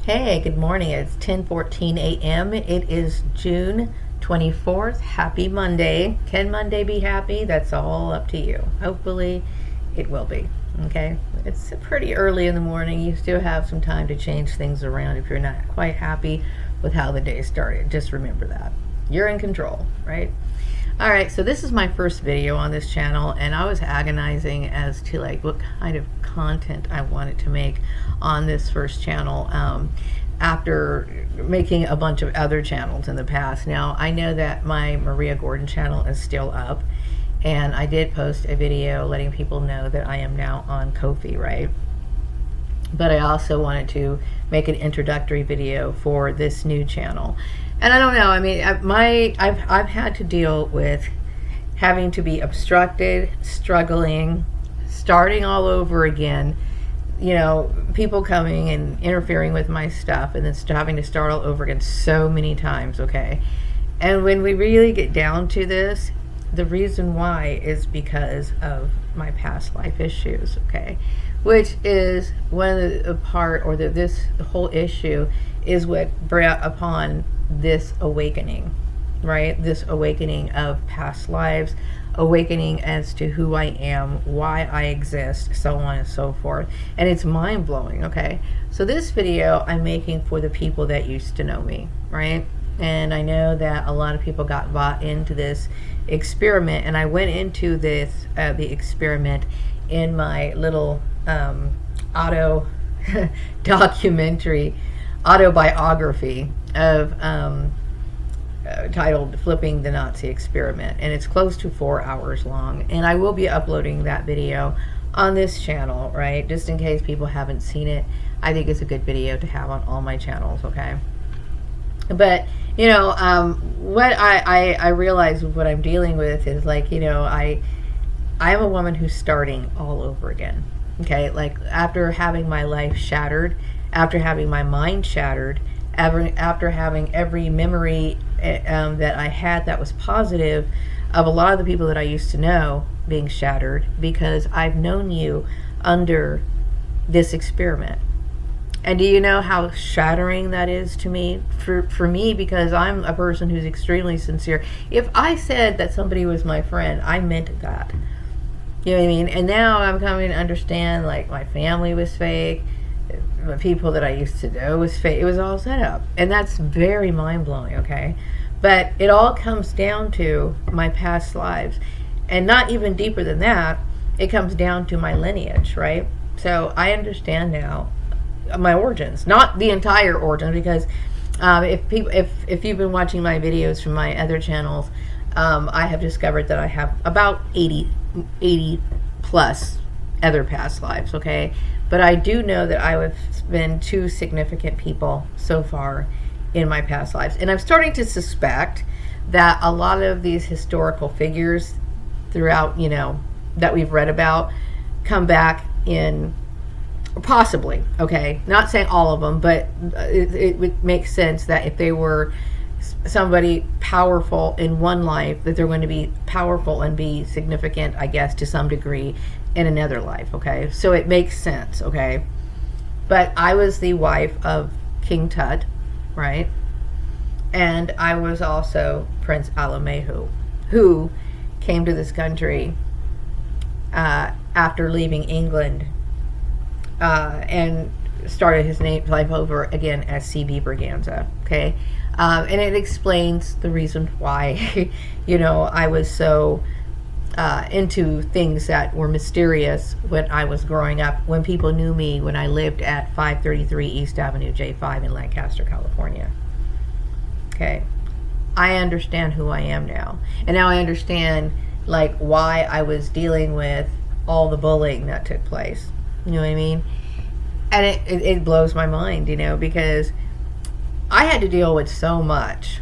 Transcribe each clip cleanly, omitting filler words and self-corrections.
Hey, good morning. It's 10:14 a.m. It is June 24th. Happy Monday. Can Monday be happy? That's all up to you. Hopefully, it will be. Okay? It's pretty early in the morning. You still have some time to change things around if you're not quite happy with how the day started. Just remember that. You're in control, right? All right, so this is my first video on this channel, and I was agonizing as to like what kind of content I wanted to make on this first channel after making a bunch of other channels in the past. Now, I know that my Maria Gordon channel is still up, and I did post a video letting people know that I am now on Ko-fi, right? But I also wanted to make an introductory video for this new channel. And I don't know, I mean, I've had to deal with having to be obstructed, struggling, starting all over again, you know, people coming and interfering with my stuff, and then having to start all over again so many times, okay? And when we really get down to this, the reason why is because of my past life issues, okay? Which is one of the part, or this whole issue is what brought upon this awakening, right? This awakening of past lives, awakening as to who I am, why I exist, so on and so forth. And it's mind-blowing, okay? So this video I'm making for the people that used to know me, right? And I know that a lot of people got bought into this experiment, and I went into this the experiment in my little autobiography of titled Flipping the Nazi Experiment, and it's close to 4 hours long, and I will be uploading that video on this channel, right? Just in case people haven't seen it. I think it's a good video to have on all my channels, okay? But you know, what I realize what I'm dealing with is, like, you know, I'm a woman who's starting all over again, okay? Like, after having my life shattered, after having my mind shattered, after having every memory that I had that was positive of a lot of the people that I used to know being shattered, because I've known you under this experiment. And do you know how shattering that is to me? For me, because I'm a person who's extremely sincere. If I said that somebody was my friend, I meant that. You know what I mean? And now I'm coming to understand, like, my family was fake. The people that I used to know was fake. It was all set up. And that's very mind-blowing, okay? But it all comes down to my past lives. And not even deeper than that, it comes down to my lineage, right? So I understand now my origins, not the entire origin, because if you've been watching my videos from my other channels, I have discovered that I have about 80 plus other past lives, okay? But I do know that I have been 2 significant people so far in my past lives, and I'm starting to suspect that a lot of these historical figures throughout, you know, that we've read about come back in. Possibly, okay, not saying all of them, but it would make sense that if they were somebody powerful in one life, that they're going to be powerful and be significant, I guess, to some degree in another life, okay? So it makes sense, okay? But I was the wife of King Tut, right? And I was also Prince Alamehu, who came to this country after leaving England, and started his life over again as CB Braganza, okay? And it explains the reason why, you know, I was so into things that were mysterious when I was growing up, when people knew me when I lived at 533 East Avenue J5 in Lancaster, California, okay? I understand who I am now. And now I understand, like, why I was dealing with all the bullying that took place. You know what I mean? And it blows my mind, you know, because I had to deal with so much,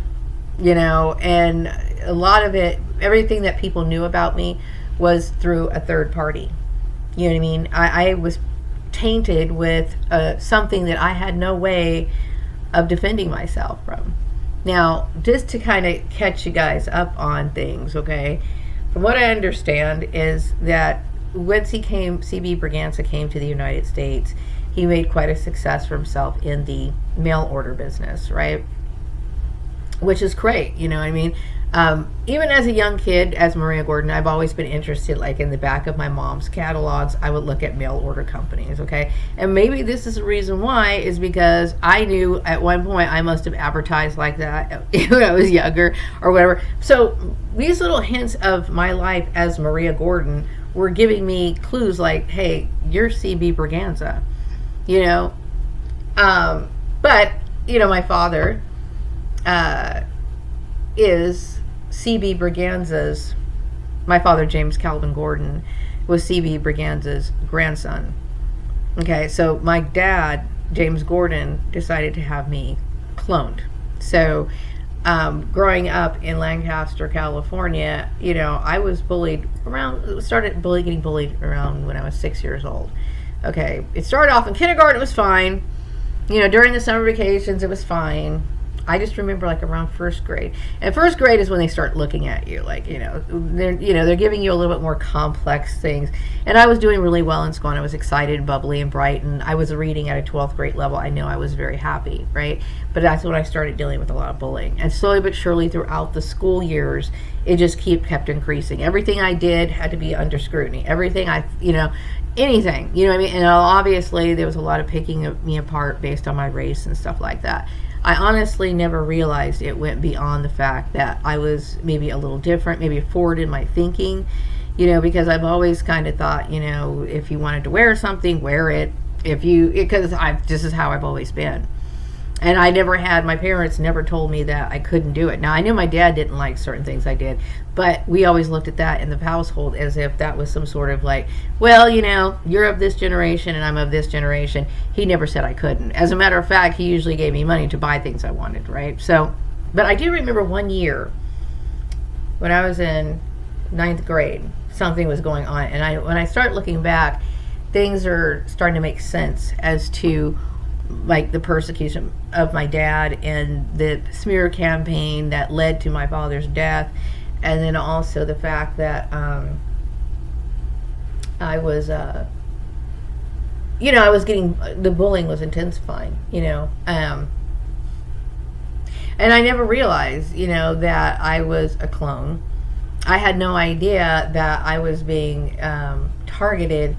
you know, and a lot of it, everything that people knew about me was through a third party. You know what I mean? I was tainted with something that I had no way of defending myself from. Now, just to kind of catch you guys up on things, okay? From what I understand is that once CB Braganza came to the United States, he made quite a success for himself in the mail order business, right? Which is great, you know what I mean? Even as a young kid, as Maria Gordon, I've always been interested, like in the back of my mom's catalogs, I would look at mail order companies, okay? And maybe this is the reason why, is because I knew at one point I must have advertised like that when I was younger or whatever. So these little hints of my life as Maria Gordon were giving me clues like, hey, you're CB Braganza, you know? But, you know, my father is CB Braganza's, my father, James Calvin Gordon, was CB Braganza's grandson. Okay, so my dad, James Gordon, decided to have me cloned. So growing up in Lancaster, California, you know, I was bullied getting bullied around when I was 6 years old. Okay, it started off in kindergarten, it was fine. You know, during the summer vacations, it was fine. I just remember like around first grade. And first grade is when they start looking at you, like, they're giving you a little bit more complex things. And I was doing really well in school, and I was excited, bubbly, and bright, and I was reading at a 12th grade level. I know I was very happy, right? But that's when I started dealing with a lot of bullying. And slowly but surely throughout the school years, it just kept increasing. Everything I did had to be under scrutiny. Everything anything, you know what I mean? And obviously there was a lot of picking me apart based on my race and stuff like that. I honestly never realized it went beyond the fact that I was maybe a little different, maybe forward in my thinking, you know, because I've always kind of thought, you know, if you wanted to wear something, wear it. Because this is how I've always been. And my parents never told me that I couldn't do it. Now, I knew my dad didn't like certain things I did, but we always looked at that in the household as if that was some sort of like, well, you know, you're of this generation and I'm of this generation. He never said I couldn't. As a matter of fact, he usually gave me money to buy things I wanted, right? So, but I do remember one year when I was in 9th grade, something was going on. And when I start looking back, things are starting to make sense as to like the persecution of my dad and the smear campaign that led to my father's death, and then also the fact that I was the bullying was intensifying, you know, and I never realized, you know, that I was a clone. I had no idea that I was being targeted.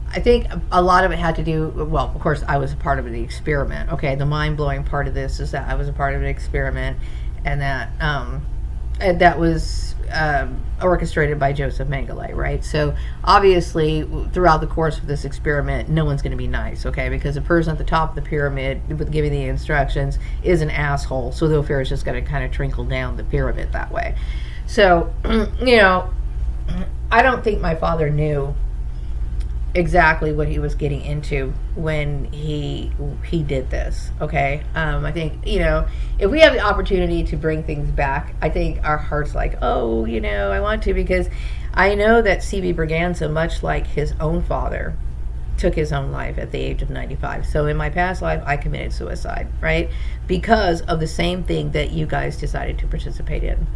I think a lot of it had to do, well, of course, I was a part of the experiment. Okay, the mind-blowing part of this is that I was a part of an experiment, and that was orchestrated by Joseph Mengele, right? So obviously, throughout the course of this experiment, no one's going to be nice, okay? Because the person at the top of the pyramid with giving the instructions is an asshole, so the affair is just going to kind of trickle down the pyramid that way. So, you know, I don't think my father knew exactly what he was getting into when he did this, okay? I think, you know, if we have the opportunity to bring things back, I think our heart's like, oh, you know, I want to, because I know that CB Braganza, much like his own father, took his own life at the age of 95. So in my past life, I committed suicide, right? Because of the same thing that you guys decided to participate in.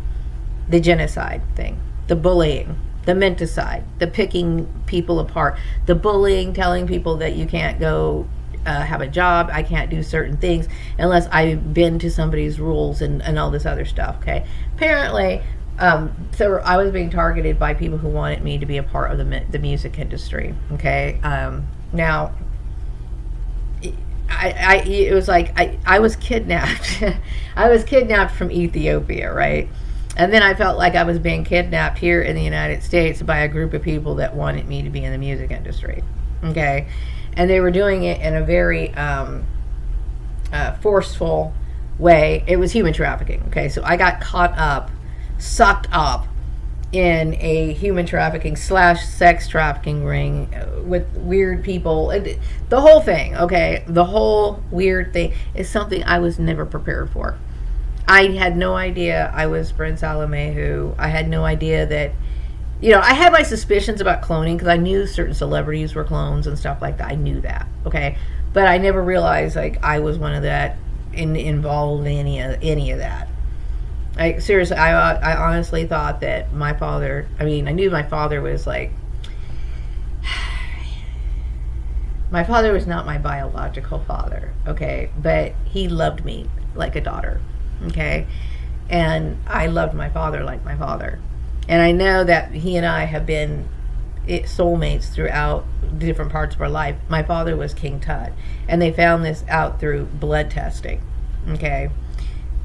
The genocide thing, the bullying, the menticide, the picking people apart, the bullying, telling people that you can't go have a job, I can't do certain things unless I've been to somebody's rules and all this other stuff, okay? Apparently, so I was being targeted by people who wanted me to be a part of the music industry, okay? Now, it was like I was kidnapped. I was kidnapped from Ethiopia, right? And then I felt like I was being kidnapped here in the United States by a group of people that wanted me to be in the music industry, okay? And they were doing it in a very forceful way. It was human trafficking, okay? So I got sucked up in a human trafficking / sex trafficking ring with weird people. The whole thing, okay? The whole weird thing is something I was never prepared for. I had no idea I was Prince Alamehu. I had no idea that, you know, I had my suspicions about cloning because I knew certain celebrities were clones and stuff like that. I knew that, okay? But I never realized, like, I was one of that, involved in any of that. Like, seriously, I honestly thought that my father, I knew my father was, like, My father was not my biological father, okay? But he loved me like a daughter, okay? And I loved my father like my father. And I know that he and I have been soulmates throughout different parts of our life. My father was King Tut, and they found this out through blood testing, okay?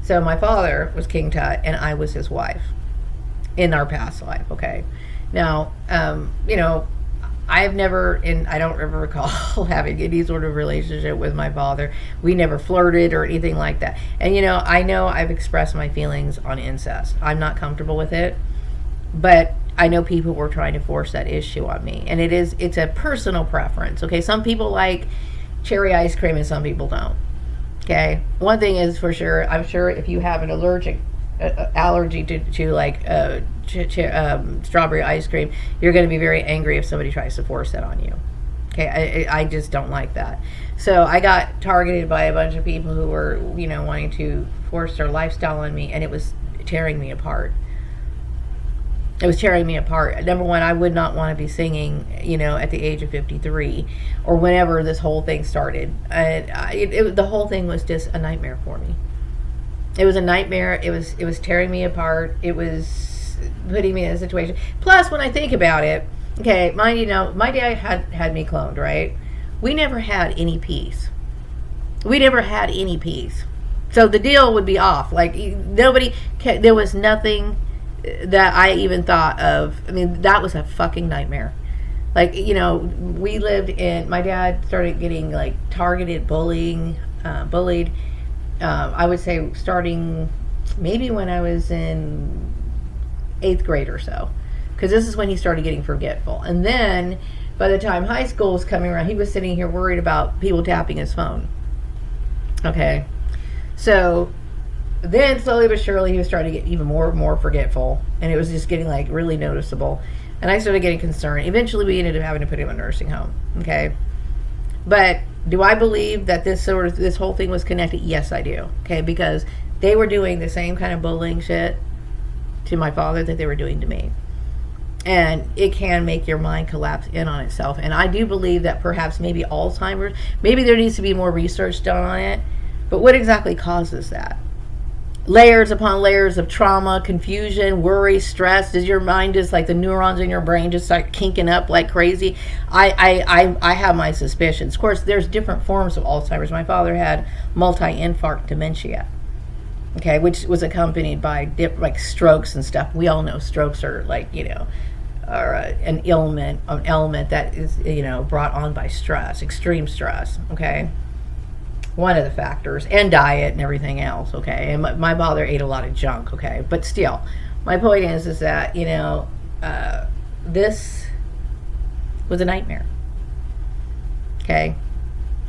So my father was King Tut, and I was his wife in our past life, okay? Now, I've never, and I don't ever recall having any sort of relationship with my father. We never flirted or anything like that. And, I know I've expressed my feelings on incest. I'm not comfortable with it, but I know people were trying to force that issue on me. And it's a personal preference, okay? Some people like cherry ice cream and some people don't, okay? One thing is for sure, I'm sure if you have an allergy to like strawberry ice cream, you're going to be very angry if somebody tries to force that on you. Okay, I just don't like that. So I got targeted by a bunch of people who were, wanting to force their lifestyle on me, and it was tearing me apart. It was tearing me apart. Number one, I would not want to be singing, at the age of 53 or whenever this whole thing started. The whole thing was just a nightmare for me. It was a nightmare. It was tearing me apart. It was putting me in a situation. Plus, when I think about it, okay, mind my dad had me cloned, right? We never had any peace. We never had any peace. So the deal would be off. Like, there was nothing that I even thought of. I mean, that was a fucking nightmare. Like, we lived in, my dad started getting, like, targeted bullied. I would say starting maybe when I was in 8th grade or so, because this is when he started getting forgetful. And then by the time high school was coming around, he was sitting here worried about people tapping his phone. Okay, so then slowly but surely he was starting to get even more and more forgetful, and it was just getting like really noticeable. And I started getting concerned. Eventually we ended up having to put him in a nursing home. Okay, but do I believe that this whole thing was connected? Yes, I do. Okay, because they were doing the same kind of bullying shit to my father that they were doing to me. And it can make your mind collapse in on itself. And I do believe that perhaps maybe Alzheimer's, maybe there needs to be more research done on it. But what exactly causes that? Layers upon layers of trauma, confusion, worry, stress. Does your mind just, like, the neurons in your brain just start kinking up like crazy? I have my suspicions. Of course, there's different forms of Alzheimer's. My father had multi-infarct dementia, okay, which was accompanied by like strokes and stuff. We all know strokes are like, are an element that is, brought on by stress, extreme stress, okay? One of the factors, and diet and everything else, okay? And my father ate a lot of junk, okay? But still, my point is that, this was a nightmare, okay?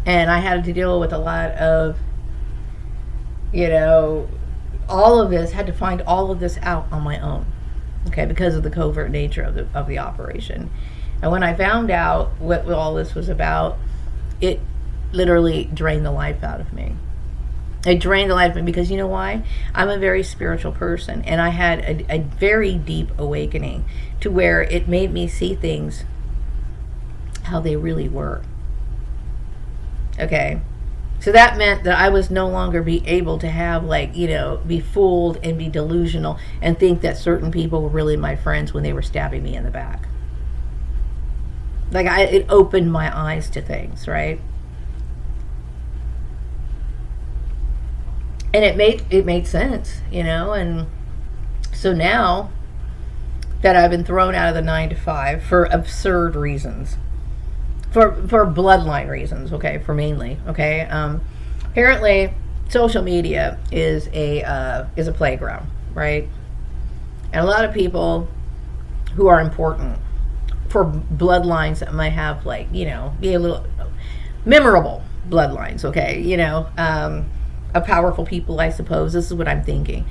And I had to deal with a lot of, all of this, had to find all of this out on my own, okay, because of the covert nature of the operation. And when I found out what all this was about, it literally drained the life out of me. It drained the life of me because you know why? I'm a very spiritual person, and I had a very deep awakening to where it made me see things how they really were. Okay? So that meant that I was no longer be able to have, like, be fooled and be delusional and think that certain people were really my friends when they were stabbing me in the back. Like, it opened my eyes to things, right? And it made sense, and so now that I've been thrown out of the 9 to 5 for absurd reasons, for bloodline reasons, okay, for mainly, okay, apparently social media is a playground, right? And a lot of people who are important for bloodlines that might have, like, be a little memorable bloodlines, okay, of powerful people, I suppose. This is what I'm thinking.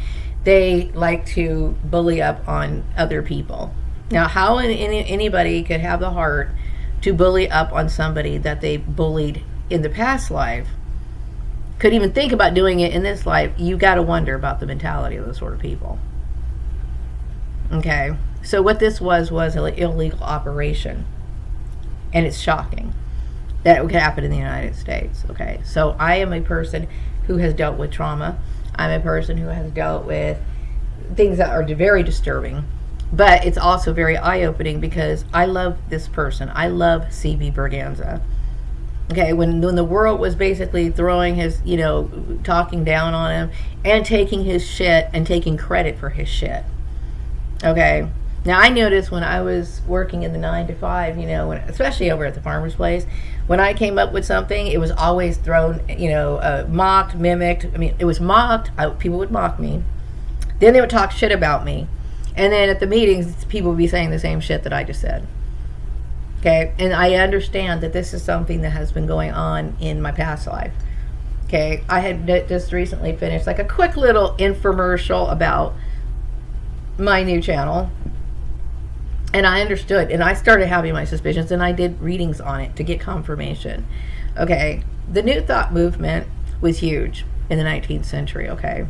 They like to bully up on other people. Now, how anybody could have the heart to bully up on somebody that they bullied in the past life, could even think about doing it in this life, you got to wonder about the mentality of those sort of people. Okay, so what this was an illegal operation, and it's shocking. that could happen in the United States. Okay, so I am a person who has dealt with trauma. I'm a person who has dealt with things that are very disturbing, but it's also very eye-opening because I love this person. I love CB Berganza. Okay, when the world was basically throwing his, talking down on him and taking his shit and taking credit for his shit. Okay, now I noticed when I was working in the 9 to 5, especially over at the farmer's place, when I came up with something, it was always thrown, mocked, mimicked. I mean, it was mocked. People would mock me. Then they would talk shit about me. And then at the meetings, people would be saying the same shit that I just said. Okay, and I understand that this is something that has been going on in my past life. Okay, I had just recently finished like a quick little infomercial about my new channel. And I understood, and I started having my suspicions, and I did readings on it to get confirmation. Okay, the New Thought movement was huge in the 19th century, okay?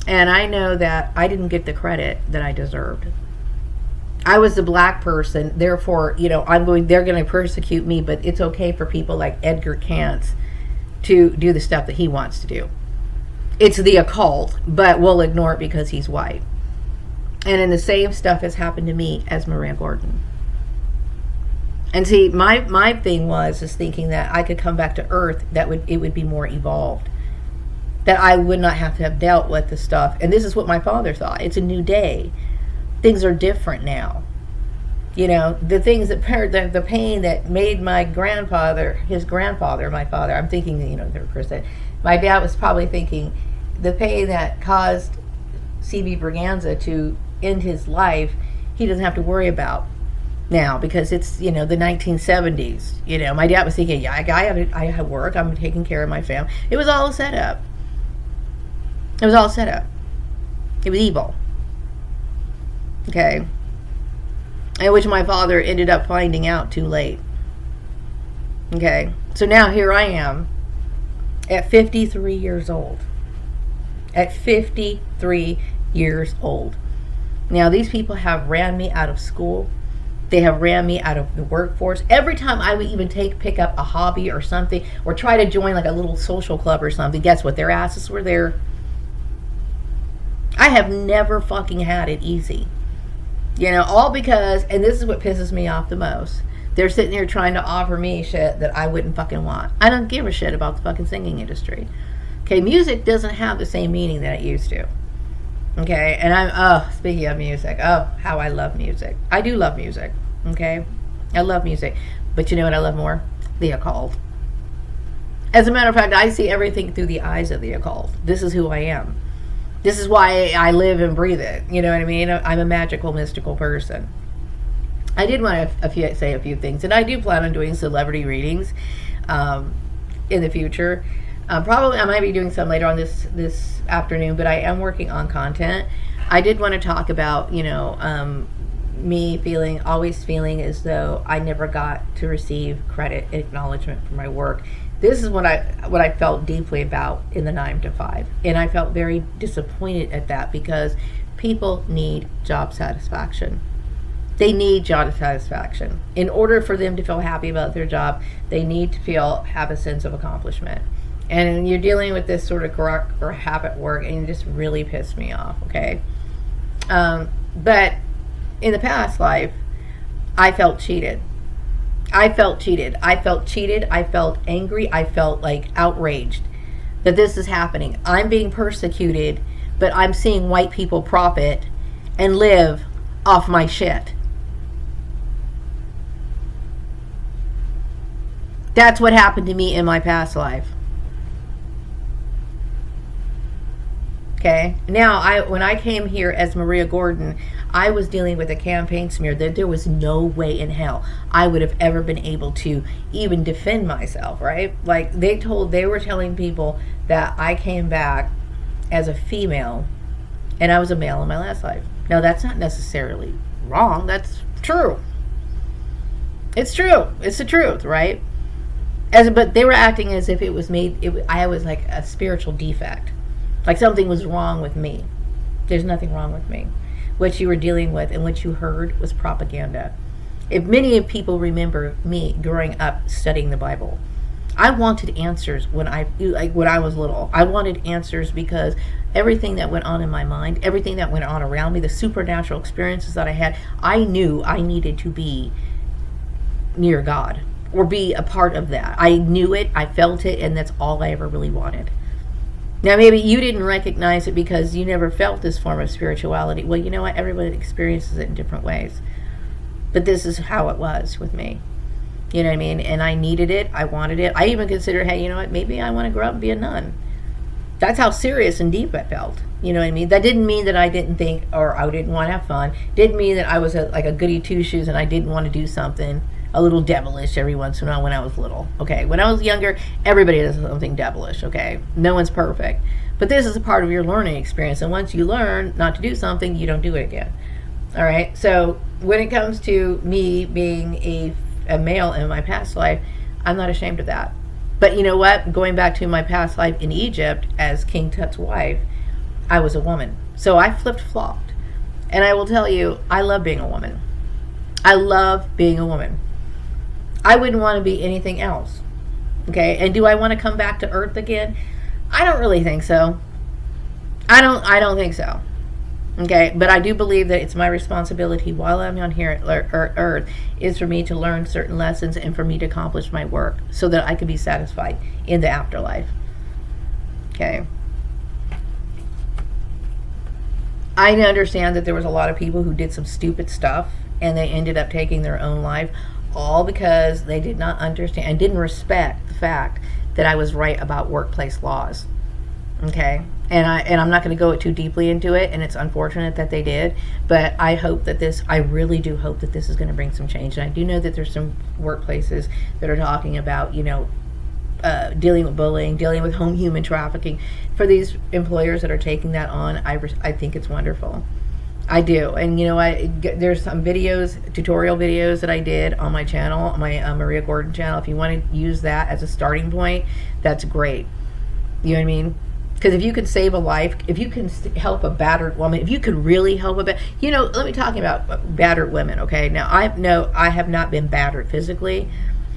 And I know that I didn't get the credit that I deserved. I was the black person, therefore, they're going to persecute me, but it's okay for people like Edgar Cance to do the stuff that he wants to do. It's the occult, but we'll ignore it because he's white. And then the same stuff has happened to me as Maria Gordon. And see, my thing was thinking that I could come back to Earth, it would be more evolved. That I would not have to have dealt with the stuff. And this is what my father thought. It's a new day. Things are different now. The things that the pain that made my grandfather, my father, I'm thinking, third person. My dad was probably thinking the pain that caused CB Berganza to end his life, he doesn't have to worry about now because it's, the 1970s. My dad was thinking, yeah, I have work, I'm taking care of my family. It was all set up. It was all set up. It was evil. Okay. And which my father ended up finding out too late. Okay. So now here I am at 53 years old. At 53 years old. Now these people have ran me out of school. They have ran me out of the workforce. Every time I would even pick up a hobby or something, or try to join like a little social club or something, guess what? Their asses were there. I have never fucking had it easy. All because, and this is what pisses me off the most, they're sitting here trying to offer me shit that I wouldn't fucking want. I don't give a shit about the fucking singing industry. Okay, music doesn't have the same meaning that it used to. Okay, and speaking of music, how I love music. I do love music, okay? I love music. But you know what I love more? The occult. As a matter of fact, I see everything through the eyes of the occult. This is who I am. This is why I live and breathe it. You know what I mean? I'm a magical, mystical person. I did want to say a few things, and I do plan on doing celebrity readings in the future. Probably I might be doing some later on this afternoon, but I am working on content. I did want to talk about, me always feeling as though I never got to receive credit, acknowledgement for my work. This is what I felt deeply about in the 9 to 5. And I felt very disappointed at that because people need job satisfaction. They need job satisfaction. In order for them to feel happy about their job, they need to have a sense of accomplishment. And you're dealing with this sort of or habit work, and it just really pissed me off, okay? But in the past life, I felt cheated. I felt cheated. I felt angry. I felt like outraged that this is happening. I'm being persecuted, but I'm seeing white people profit and live off my shit. That's what happened to me in my past life. Okay. Now, when I came here as Maria Gordon, I was dealing with a campaign smear that there was no way in hell I would have ever been able to even defend myself, right? Like they were telling people that I came back as a female and I was a male in my last life. Now, that's not necessarily wrong. That's true. It's true. It's the truth, right? But they were acting as if I was like a spiritual defect. Like something was wrong with me. There's nothing wrong with me. What you were dealing with and what you heard was propaganda. If many of people remember me growing up studying the Bible, I wanted answers when I was little. I wanted answers because everything that went on in my mind, everything that went on around me, the supernatural experiences that I had, I knew I needed to be near God or be a part of that. I knew it, I felt it, and that's all I ever really wanted. Now, maybe you didn't recognize it because you never felt this form of spirituality. Well, you know what? Everybody experiences it in different ways. But this is how it was with me. You know what I mean? And I needed it. I wanted it. I even considered, hey, you know what? Maybe I want to grow up and be a nun. That's how serious and deep I felt. You know what I mean? That didn't mean that I didn't think or I didn't want to have fun. Didn't mean that I was like a goody two-shoes and I didn't want to do something a little devilish every once in a while when I was little. Okay? When I was younger, everybody does something devilish. Okay? No one's perfect. But this is a part of your learning experience. And once you learn not to do something, you don't do it again. All right? So when it comes to me being a male in my past life, I'm not ashamed of that. But you know what? Going back to my past life in Egypt as King Tut's wife, I was a woman. So I flipped-flopped. And I will tell you, I love being a woman. I love being a woman. I wouldn't want to be anything else. Okay? And do I want to come back to Earth again? I don't really think so. I don't think so. Okay, but I do believe that it's my responsibility while I'm on here at Earth is for me to learn certain lessons and for me to accomplish my work so that I can be satisfied in the afterlife. Okay. I understand that there was a lot of people who did some stupid stuff and they ended up taking their own life, all because they did not understand and didn't respect the fact that I was right about workplace laws. Okay, and I'm not going to go too deeply into it, and it's unfortunate that they did, but I really do hope that this is going to bring some change. And I do know that there's some workplaces that are talking about, dealing with bullying, dealing with home human trafficking. For these employers that are taking that on, I think it's wonderful. I do. And there's some tutorial videos that I did on my channel, my Maria Gordon channel. If you want to use that as a starting point, that's great. You know what I mean? Because if you can save a life, if you can help a battered woman, if you could really help let me talk about battered women, okay? Now, I have not been battered physically,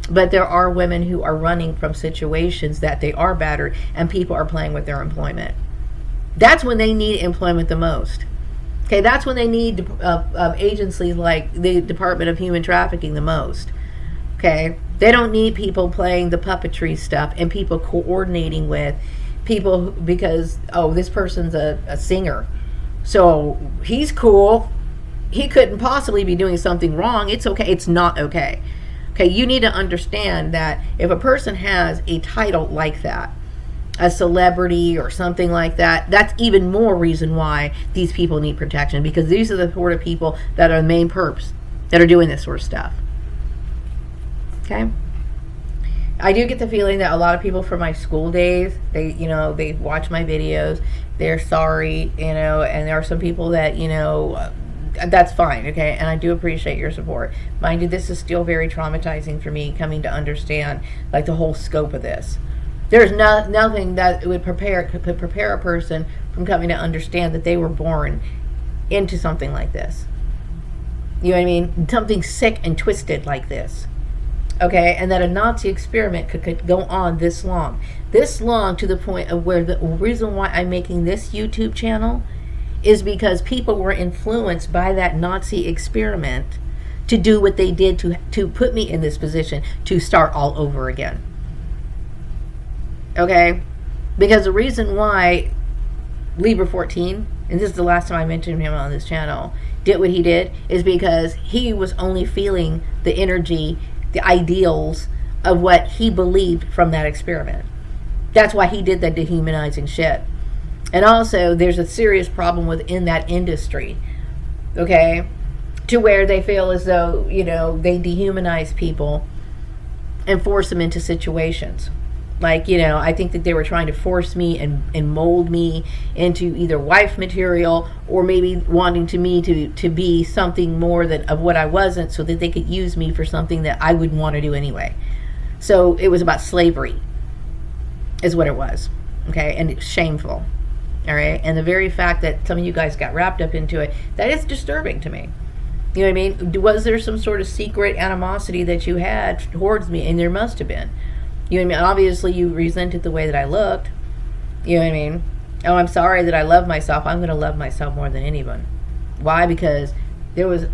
but there are women who are running from situations that they are battered and people are playing with their employment. That's when they need employment the most. Okay, that's when they need agencies like the Department of Human Trafficking the most. Okay? They don't need people playing the puppetry stuff and people coordinating with people because, this person's a singer, so he's cool, he couldn't possibly be doing something wrong. It's okay. It's not okay. Okay, you need to understand that if a person has a title like that, a celebrity or something like that, that's even more reason why these people need protection, because these are the sort of people that are the main perps that are doing this sort of stuff. Okay, I do get the feeling that a lot of people from my school days, they watch my videos, they're sorry, and there are some people that, that's fine, okay, and I do appreciate your support. Mind you, this is still very traumatizing for me coming to understand, like, the whole scope of this. There's nothing that could prepare a person from coming to understand that they were born into something like this. You know what I mean? Something sick and twisted like this. Okay, and that a Nazi experiment could go on this long to the point of where the reason why I'm making this YouTube channel is because people were influenced by that Nazi experiment to do what they did to put me in this position to start all over again. Okay, because the reason why Libra 14, and this is the last time I mentioned him on this channel, did what he did is because he was only feeling the energy, the ideals of what he believed from that experiment. That's why he did that dehumanizing shit. And also, there's a serious problem within that industry, okay, to where they feel as though, they dehumanize people and force them into situations. Like, I think that they were trying to force me and mold me into either wife material or maybe wanting to be something more of what I wasn't, so that they could use me for something that I wouldn't want to do anyway. So it was about slavery is what it was. Okay, and it's shameful. All right, and the very fact that some of you guys got wrapped up into it, that is disturbing to me. You know what I mean? Was there some sort of secret animosity that you had towards me? And there must have been. You know what I mean? Obviously, you resented the way that I looked. You know what I mean? Oh, I'm sorry that I love myself. I'm going to love myself more than anyone. Why? Because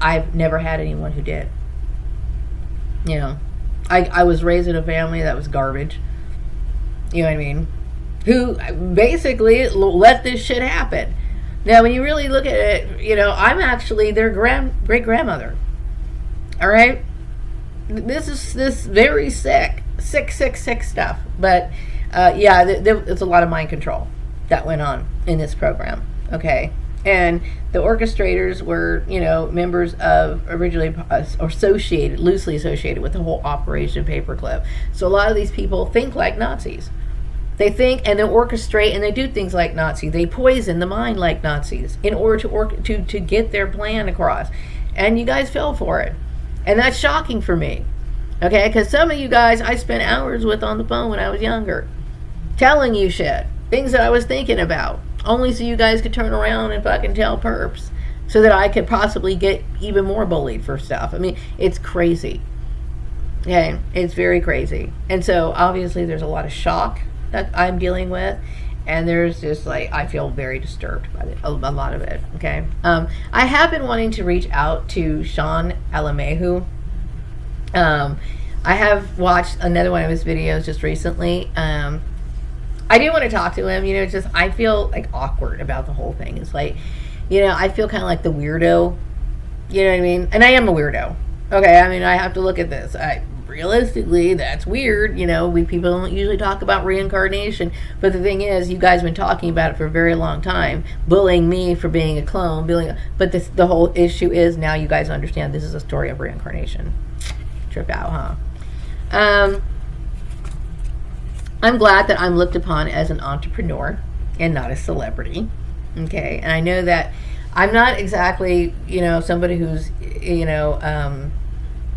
I've never had anyone who did. You know, I was raised in a family that was garbage. You know what I mean? Who basically let this shit happen. Now, when you really look at it, you know, I'm actually their great-grandmother. All right? This is this very sick stuff. But, yeah, there's a lot of mind control that went on in this program. Okay? And the orchestrators were, you know, members of originally loosely associated with the whole Operation Paperclip. So a lot of these people think like Nazis. They think and they orchestrate and they do things like Nazis. They poison the mind like Nazis in order to get their plan across. And you guys fell for it. And that's shocking for me. Okay? Because some of you guys I spent hours with on the phone when I was younger. Telling you shit. Things that I was thinking about. Only so you guys could turn around and fucking tell perps. So that I could possibly get even more bullied for stuff. I mean, it's crazy. Okay? It's very crazy. And so, obviously, there's a lot of shock that I'm dealing with, and there's just like I feel very disturbed by a lot of it. Okay, I have been wanting to reach out to Sean Alamehu. I have watched another one of his videos just recently. I do want to talk to him. You know, just I feel like awkward about the whole thing. It's like, you know, I feel kind of like the weirdo. You know what I mean? And I am a weirdo. Okay, I mean I have to look at this. Realistically, that's weird. You know, people don't usually talk about reincarnation, but the thing is, you guys have been talking about it for a very long time, bullying me for being a clone, but the whole issue is now you guys understand this is a story of reincarnation. Trip out, huh? I'm glad that I'm looked upon as an entrepreneur and not a celebrity. Okay, and I know that I'm not exactly, you know, somebody who's, you know,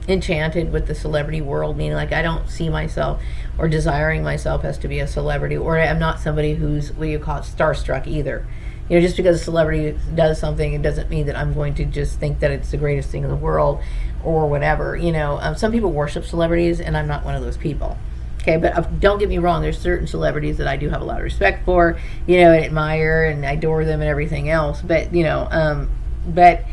enchanted with the celebrity world, meaning like I don't see myself or desiring myself as to be a celebrity, or I'm not somebody who's, what do you call it, starstruck either. You know, just because a celebrity does something, it doesn't mean that I'm going to just think that it's the greatest thing in the world or whatever. You know, some people worship celebrities, and I'm not one of those people. Okay, but don't get me wrong, there's certain celebrities that I do have a lot of respect for, you know, and admire and adore them and everything else. But, you know, but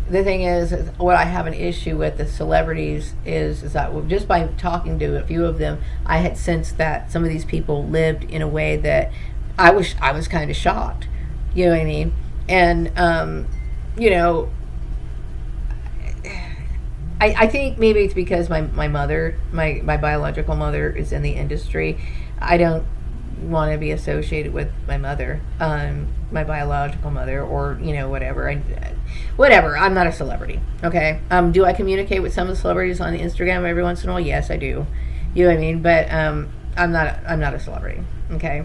the thing is what I have an issue with the celebrities is that just by talking to a few of them, I had sensed that some of these people lived in a way that I was kind of shocked. You know what I mean? And, you know, I think maybe it's because my mother, my biological mother is in the industry. I don't want to be associated with my mother, my biological mother, or, you know, whatever. Whatever. I'm not a celebrity. Okay. Do I communicate with some of the celebrities on Instagram every once in a while? Yes, I do. You know what I mean? But I'm not a celebrity. Okay.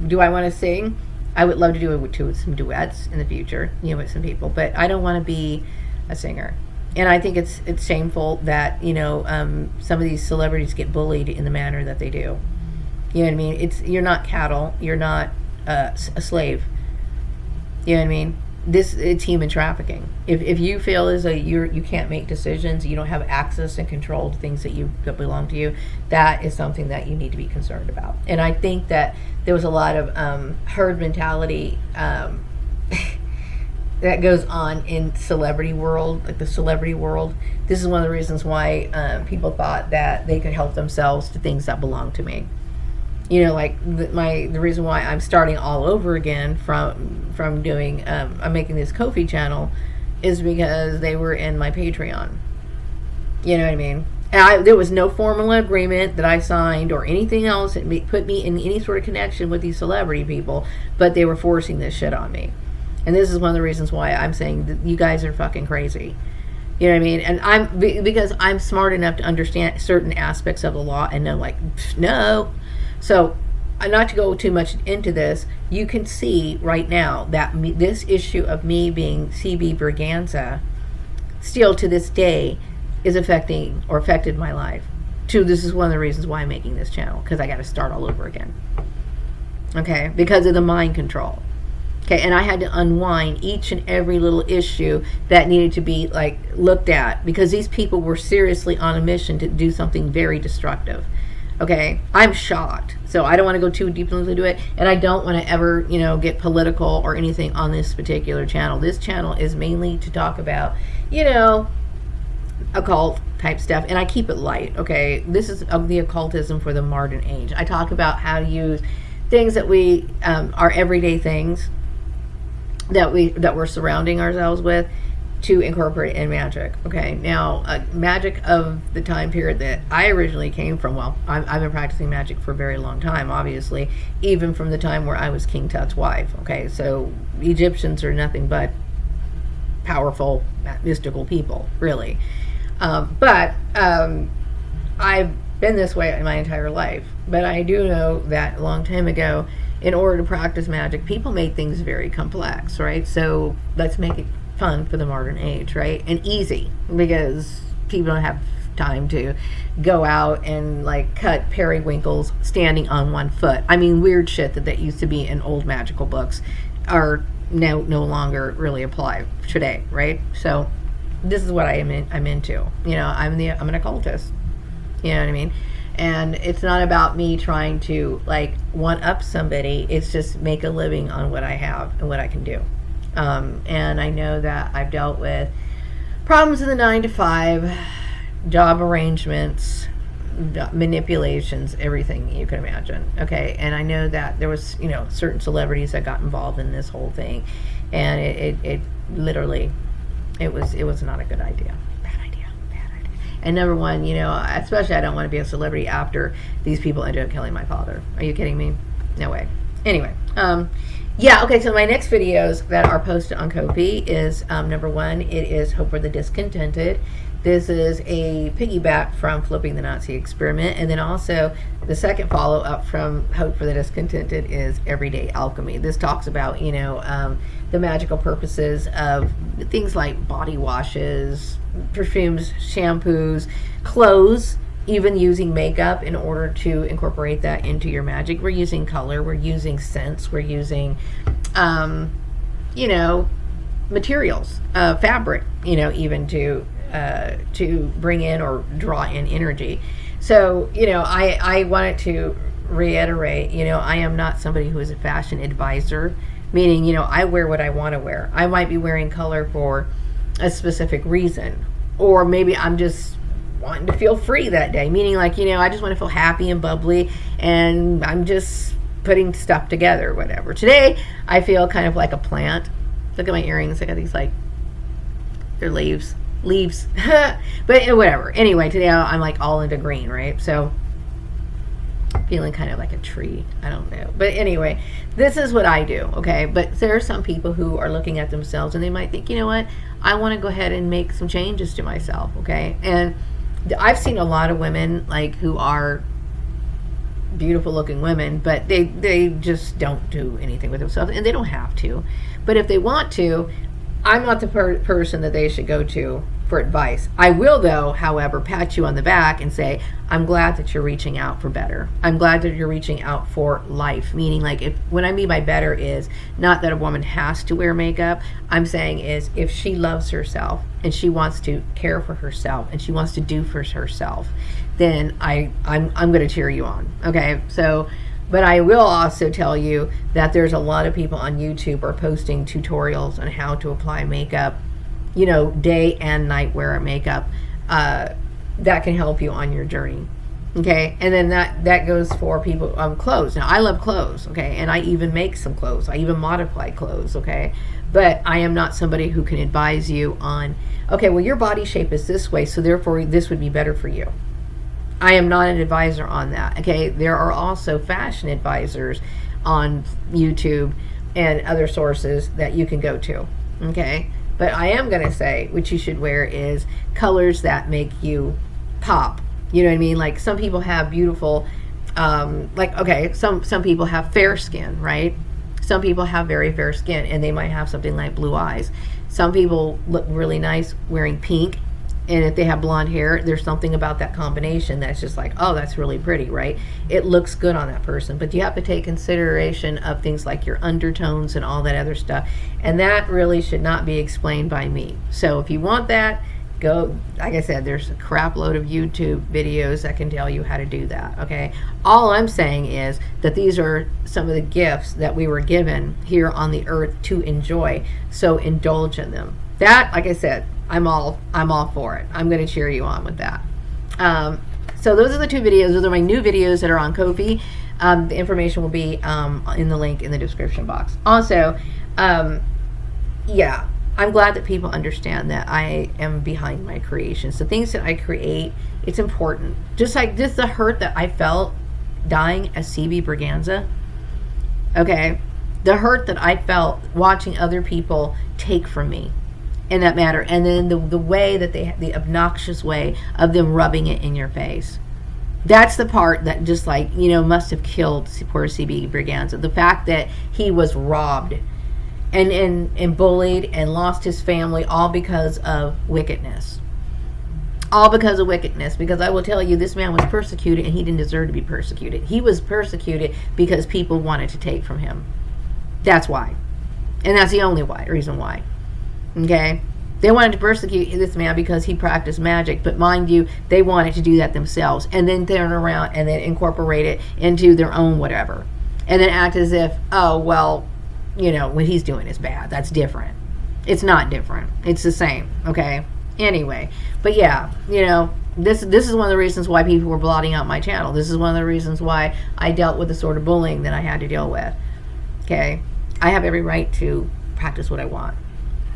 Do I want to sing? I would love to do some duets in the future, you know, with some people. But I don't want to be a singer. And I think it's shameful that, you know, some of these celebrities get bullied in the manner that they do. You know what I mean? You're not cattle. You're not a slave. You know what I mean? It's human trafficking. If you feel as though you can't make decisions, you don't have access and control to things that belong to you, that is something that you need to be concerned about. And I think that there was a lot of herd mentality that goes on in celebrity world, like the celebrity world. This is one of the reasons why people thought that they could help themselves to things that belong to me. You know, like the reason why I'm starting all over again from doing I'm making this Ko-fi channel is because they were in my Patreon. You know what I mean? And there was no formal agreement that I signed or anything else that put me in any sort of connection with these celebrity people, but they were forcing this shit on me. And this is one of the reasons why I'm saying that you guys are fucking crazy. You know what I mean? And because I'm smart enough to understand certain aspects of the law and know, like, no. So, not to go too much into this, you can see right now that this issue of me being CB Braganza still to this day is affected my life. This is one of the reasons why I'm making this channel, because I got to start all over again. Okay? Because of the mind control. Okay, and I had to unwind each and every little issue that needed to be like looked at, because these people were seriously on a mission to do something very destructive. Okay, I'm shocked. So I don't want to go too deeply into it, and I don't want to ever, get political or anything on this particular channel. This channel is mainly to talk about, occult type stuff, and I keep it light. Okay, this is the occultism for the modern age. I talk about how to use things that we are everyday things that we're surrounding ourselves with to incorporate in magic. Okay, now magic of the time period that I originally came from, well, I've been practicing magic for a very long time, obviously, even from the time where I was King Tut's wife. Okay, so Egyptians are nothing but powerful mystical people, really. But I've been this way my entire life. But I do know that a long time ago, in order to practice magic, people made things very complex, right? So let's make it fun for the modern age, right? And easy, because people don't have time to go out and like cut periwinkles standing on one foot. I mean, weird shit that used to be in old magical books are now no longer really apply today, right? So this is what I'm into. I'm an occultist. You know what I mean? And it's not about me trying to like one up somebody. It's just make a living on what I have and what I can do. And I know that I've dealt with problems in the 9-to-5, job arrangements, manipulations, everything you can imagine. Okay, and I know that there was certain celebrities that got involved in this whole thing, and it literally it was not a good idea. And number one, especially I don't want to be a celebrity after these people ended up killing my father. Are you kidding me? No way. Anyway, yeah, okay, so my next videos that are posted on Ko-fi is, number one, it is Hope for the Discontented. This is a piggyback from Flipping the Nazi Experiment. And then also the second follow-up from Hope for the Discontented is Everyday Alchemy. This talks about, the magical purposes of things like body washes, perfumes, shampoos, clothes, even using makeup in order to incorporate that into your magic. We're using color, we're using scents, we're using, materials, fabric, even to bring in or draw in energy. So, I wanted to reiterate, I am not somebody who is a fashion advisor, meaning, I wear what I want to wear. I might be wearing color for a specific reason, or maybe I'm just wanting to feel free that day, meaning like, I just want to feel happy and bubbly, and I'm just putting stuff together, whatever. Today, I feel kind of like a plant. Look at my earrings. I got these like, they're leaves, but whatever. Anyway, today I'm like all into green, right? So feeling kind of like a tree. I don't know. But anyway, this is what I do, okay? But there are some people who are looking at themselves and they might think, you know what? I want to go ahead and make some changes to myself, okay? And I've seen a lot of women like who are beautiful looking women, but they just don't do anything with themselves, and they don't have to. But if they want to, I'm not the person that they should go to for advice. I will, though, however, pat you on the back and say, I'm glad that you're reaching out for better. I'm glad that you're reaching out for life. Meaning, like, when I mean by better is not that a woman has to wear makeup. I'm saying is if she loves herself and she wants to care for herself and she wants to do for herself, then I'm going to cheer you on. Okay, so. But I will also tell you that there's a lot of people on YouTube are posting tutorials on how to apply makeup, day and night wear makeup, that can help you on your journey. Okay, and then that goes for people clothes. Now I love clothes, okay, and I even make some clothes. I even modify clothes, okay. But I am not somebody who can advise you on, okay, well your body shape is this way, so therefore this would be better for you. I am not an advisor on that, okay? There are also fashion advisors on YouTube and other sources that you can go to, okay? But I am going to say what you should wear is colors that make you pop. You know what I mean? Like some people have beautiful, some people have fair skin, right? Some people have very fair skin and they might have something like blue eyes. Some people look really nice wearing pink. And if they have blonde hair, there's something about that combination that's just like, oh, that's really pretty, right? It looks good on that person. But you have to take consideration of things like your undertones and all that other stuff. And that really should not be explained by me. So if you want that, go, like I said, there's a crap load of YouTube videos that can tell you how to do that, okay? All I'm saying is that these are some of the gifts that we were given here on the earth to enjoy. So indulge in them. That, like I said, I'm all for it. I'm going to cheer you on with that. So those are the two videos. Those are my new videos that are on Ko-fi. The information will be in the link in the description box. Also, yeah, I'm glad that people understand that I am behind my creations. The things that I create, it's important. Just the hurt that I felt dying as CB Braganza. Okay, the hurt that I felt watching other people take from me in that matter, and then the way that the obnoxious way of them rubbing it in your face. That's the part that just like, you know, must have killed poor CB Braganza. The fact that he was robbed and bullied and lost his family all because of wickedness. All because of wickedness. Because I will tell you, this man was persecuted and he didn't deserve to be persecuted. He was persecuted because people wanted to take from him. That's why. And that's the only reason why. Okay? They wanted to persecute this man because he practiced magic, but mind you, they wanted to do that themselves and then turn around and then incorporate it into their own whatever. And then act as if, oh, well, you know, what he's doing is bad. That's different. It's not different. It's the same. Okay? Anyway. But yeah, you know, this is one of the reasons why people were blotting out my channel. This is one of the reasons why I dealt with the sort of bullying that I had to deal with. Okay? I have every right to practice what I want.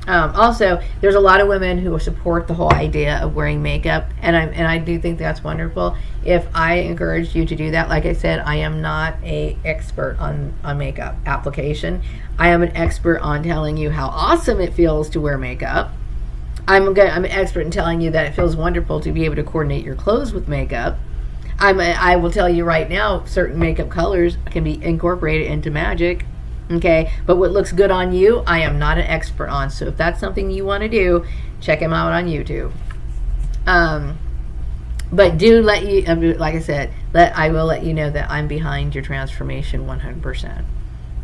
Also, there's a lot of women who support the whole idea of wearing makeup, and I do think that's wonderful. If I encouraged you to do that, like I said, I am not an expert on makeup application. I am an expert on telling you how awesome it feels to wear makeup. I'm an expert in telling you that it feels wonderful to be able to coordinate your clothes with makeup. I will tell you right now, certain makeup colors can be incorporated into magic. Okay, but what looks good on you, I am not an expert on. So if that's something you want to do, check him out on YouTube. But do let you, like I said, I will let you know that I'm behind your transformation 100%.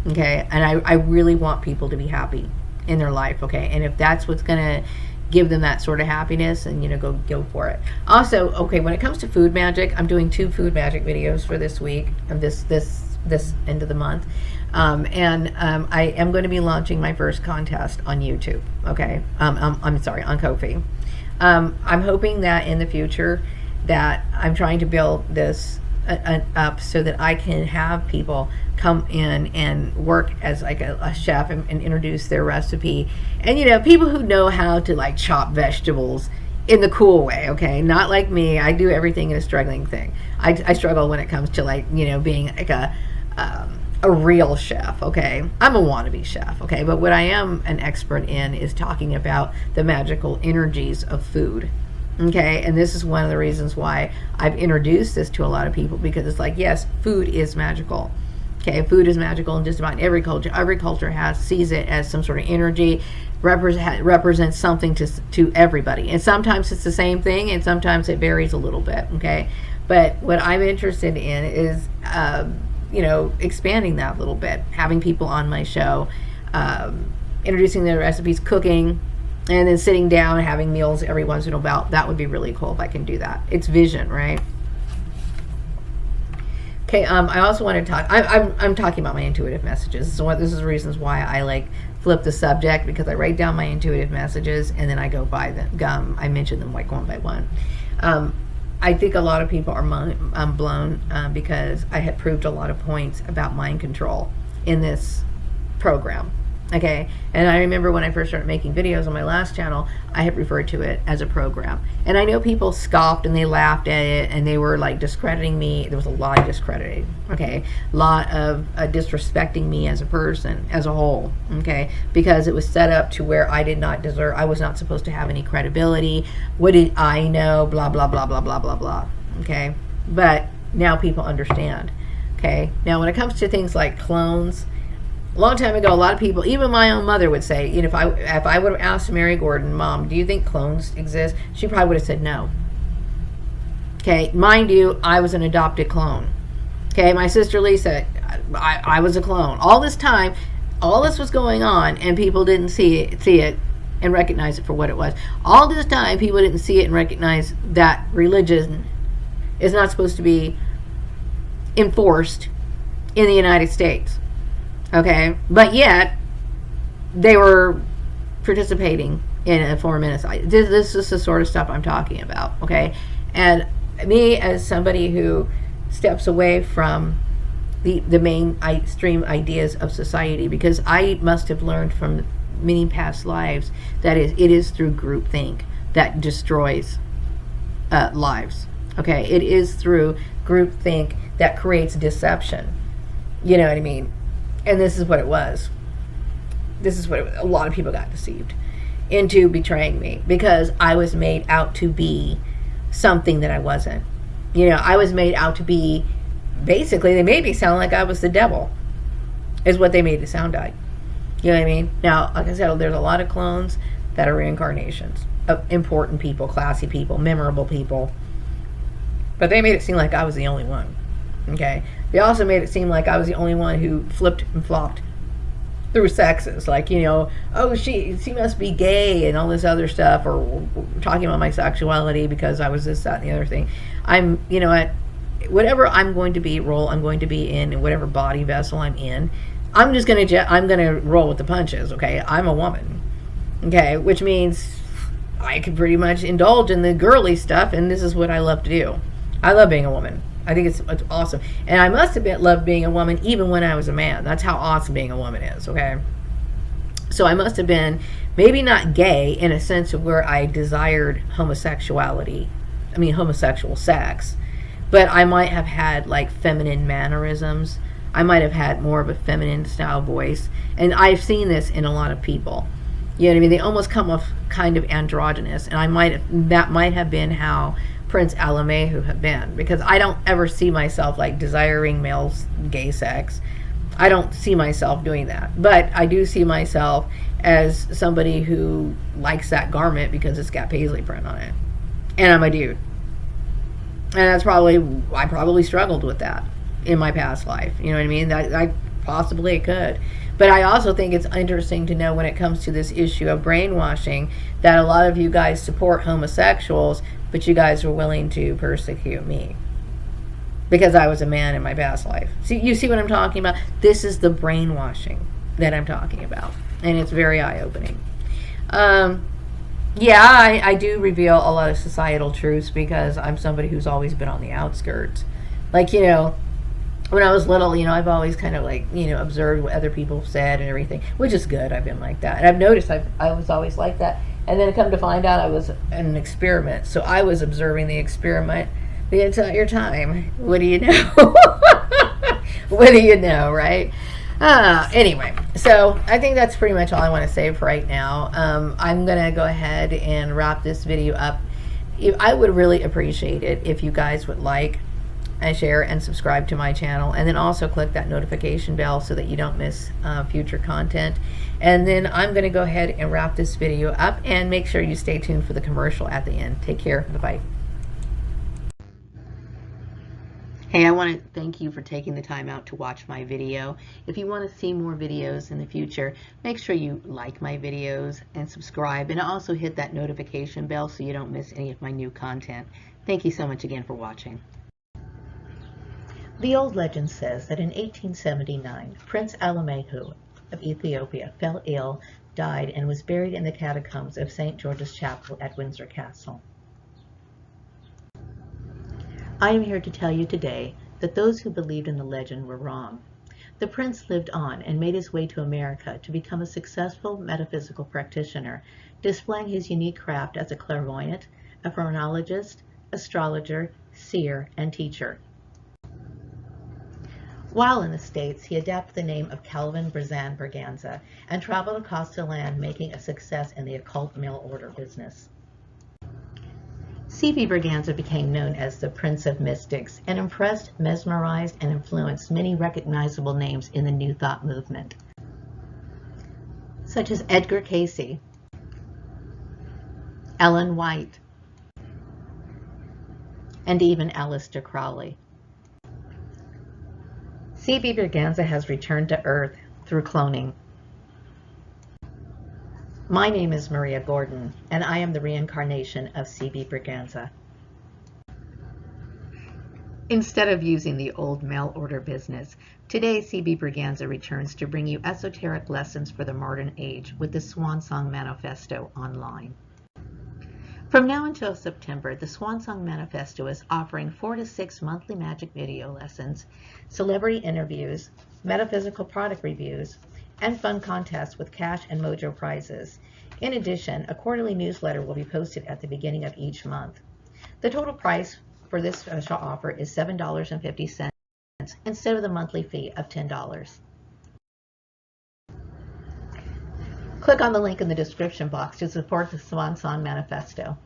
Okay, and I really want people to be happy in their life. Okay, and if that's what's gonna give them that sort of happiness, and you know, go for it. Also, okay, when it comes to food magic, I'm doing 2 food magic videos for this week of this end of the month. I am going to be launching my first contest on YouTube. Okay. I'm sorry, on Ko-fi. I'm hoping that in the future that I'm trying to build this up so that I can have people come in and work as like a chef and introduce their recipe. And, you know, people who know how to like chop vegetables in the cool way. Okay. Not like me. I do everything in a struggling thing. I struggle when it comes to like, you know, being like a real chef. Okay, I'm a wannabe chef. Okay, but what I am an expert in is talking about the magical energies of food. Okay, and this is one of the reasons why I've introduced this to a lot of people, because it's like, yes, food is magical. Okay, food is magical in just about every culture. Every culture sees it as some sort of energy, represents something to everybody, and sometimes it's the same thing, and sometimes it varies a little bit. Okay, but what I'm interested in is you know, expanding that a little bit, having people on my show, introducing their recipes, cooking, and then sitting down and having meals every once in a while. That would be really cool if I can do that. It's vision, right? Okay, I also want to talk, I'm talking about my intuitive messages. So this is the reasons why I like flip the subject, because I write down my intuitive messages and then I go by them. I mention them like one by one. I think a lot of people are blown because I had proved a lot of points about mind control in this program. Okay, and I remember when I first started making videos on my last channel, I had referred to it as a program. And I know people scoffed and they laughed at it and they were like discrediting me. There was a lot of discrediting, okay? A lot of disrespecting me as a person, as a whole, okay? Because it was set up to where I did not deserve, I was not supposed to have any credibility. What did I know? Blah, blah, blah, blah, blah, blah, blah, okay? But now people understand, okay? Now when it comes to things like clones, A long time ago, a lot of people, even my own mother, would say, you know, if I would have asked Mary Gordon, Mom, do you think clones exist? She probably would have said no. Okay, mind you, I was an adopted clone. Okay, my sister Lisa, I was a clone. All this time, all this was going on, and people didn't see it and recognize it for what it was. All this time, people didn't see it and recognize that religion is not supposed to be enforced in the United States. Okay, but yet they were participating in a foreign ministry. This is the sort of stuff I'm talking about. Okay, and me as somebody who steps away from the mainstream ideas of society, because I must have learned from many past lives that it is through groupthink that destroys lives. Okay, it is through groupthink that creates deception. You know what I mean? And this is what it was. This is what it was. A lot of people got deceived into betraying me because I was made out to be something that I wasn't. You know, I was made out to be, basically, they made me sound like I was the devil, is what they made it sound like. You know what I mean? Now, like I said, there's a lot of clones that are reincarnations of important people, classy people, memorable people. But they made it seem like I was the only one. Okay? They also made it seem like I was the only one who flipped and flopped through sexes. Like, you know, oh, she must be gay and all this other stuff, or talking about my sexuality because I was this, that, and the other thing. I'm, you know what, whatever I'm going to be, role I'm going to be in, and whatever body vessel I'm in, I'm gonna roll with the punches. Okay, I'm a woman. Okay, which means I can pretty much indulge in the girly stuff, and this is what I love to do. I love being a woman. I think it's awesome, and I must have loved being a woman even when I was a man. That's how awesome being a woman is. Okay, so I must have been maybe not gay in a sense of where I desired homosexuality. I mean, homosexual sex, but I might have had like feminine mannerisms. I might have had more of a feminine style voice, and I've seen this in a lot of people. You know what I mean? They almost come off kind of androgynous, and that might have been how Prince Alamehu had been, because I don't ever see myself like desiring male's gay sex. I don't see myself doing that, but I do see myself as somebody who likes that garment because it's got paisley print on it, and I'm a dude, and I probably struggled with that in my past life. You know what I mean? I possibly could. But I also think it's interesting to know when it comes to this issue of brainwashing that a lot of you guys support homosexuals, but you guys are willing to persecute me because I was a man in my past life. See, you see what I'm talking about? This is the brainwashing that I'm talking about, and it's very eye-opening. Yeah, I do reveal a lot of societal truths because I'm somebody who's always been on the outskirts. Like, you know, when I was little, you know, I've always kind of like, you know, observed what other people said and everything, which is good. I've been like that. And I've noticed I was always like that. And then come to find out I was an experiment. So I was observing the experiment the entire time. What do you know? What do you know, right? Anyway, so I think that's pretty much all I want to say for right now. I'm going to go ahead and wrap this video up. I would really appreciate it if you guys would like and share and subscribe to my channel, and then also click that notification bell so that you don't miss future content. And then I'm going to go ahead and wrap this video up, and make sure you stay tuned for the commercial at the end. Take care. Bye-bye. Hey, I want to thank you for taking the time out to watch my video. If you want to see more videos in the future, make sure you like my videos and subscribe, and also hit that notification bell so you don't miss any of my new content. Thank you so much again for watching. The old legend says that in 1879, Prince Alamehu of Ethiopia fell ill, died, and was buried in the catacombs of St. George's Chapel at Windsor Castle. I am here to tell you today that those who believed in the legend were wrong. The prince lived on and made his way to America to become a successful metaphysical practitioner, displaying his unique craft as a clairvoyant, a phrenologist, astrologer, seer, and teacher. While in the States, he adapted the name of Calvin Brazan Berganza and traveled across the land, making a success in the occult mail order business. C.V. Berganza became known as the Prince of Mystics and impressed, mesmerized, and influenced many recognizable names in the New Thought movement. such as Edgar Casey, Ellen White, and even Aleister Crowley. C.B. Braganza has returned to Earth through cloning. My name is Maria Gordon, and I am the reincarnation of C.B. Braganza. Instead of using the old mail order business, today C.B. Braganza returns to bring you esoteric lessons for the modern age with the Swan Song Manifesto online. From now until September, the Swan Song Manifesto is offering 4 to 6 monthly magic video lessons, celebrity interviews, metaphysical product reviews, and fun contests with cash and mojo prizes. In addition, a quarterly newsletter will be posted at the beginning of each month. The total price for this special offer is $7.50 instead of the monthly fee of $10. Click on the link in the description box to support the Swan Song Manifesto.